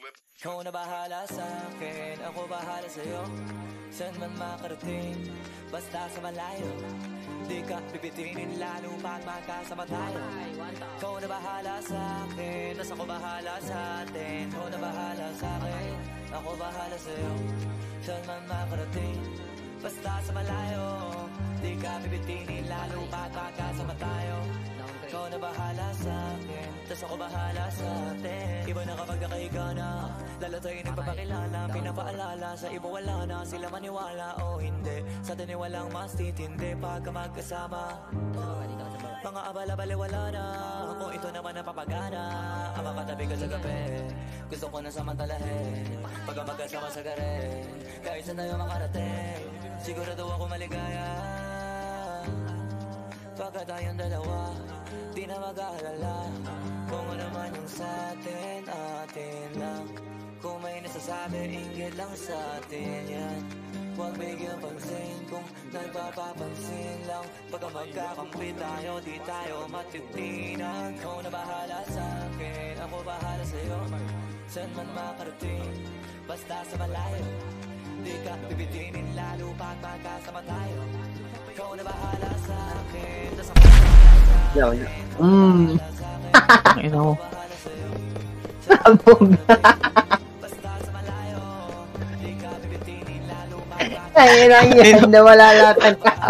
Ikaw na bahala sa akin, ako bahala sa'yo. Saan man makarating, basta sa malayo. Di ka bibitinin lalo pag magkasama tayo. Ikaw na bahala sa akin, tas ako bahala sa atin. Ikaw na bahala sa akin, ako bahala sa'yo. Saan man makarating, basta sa malayo. Di ka bibitinin lalo pag magkasama tayo. Ikaw na bahala sa akin, tas ako bahala sa atin. Iba na kapag nakahiga na, lalo tayo nagpapakilala. Pinapaalala sa iba wala na, sila maniwala o hindi. Sa atin ay walang mas titindi pagka magkasama. Mga abala-bali wala na, kung ito naman ang papagana. Ang mapatabi ko sa gabi, gusto ko na samantalahin. Pagka magkasama sa gare, kahit saan tayo makarating, sigurado ako maligaya. Pagka tayong dalawa, di na mag-aalala. Kung ano man yung sa'tin, atin lang. Kung may nasasabi, inggit lang sa'tin yan. Huwag bigyan pansin kung nagpapapansin lang. Pagka magkakampi tayo, di tayo matitinan. Ikaw na bahala sa'kin, ako bahala sa'yo. Saan man makarating, basta sa malayo. Di ka bibitinin lalo pag magkasama tayo. Ikaw na bahala sa akin, tas ako bahala sa akin. Ina mo. Sabog. Ay, yan, nawala lahat ng tao.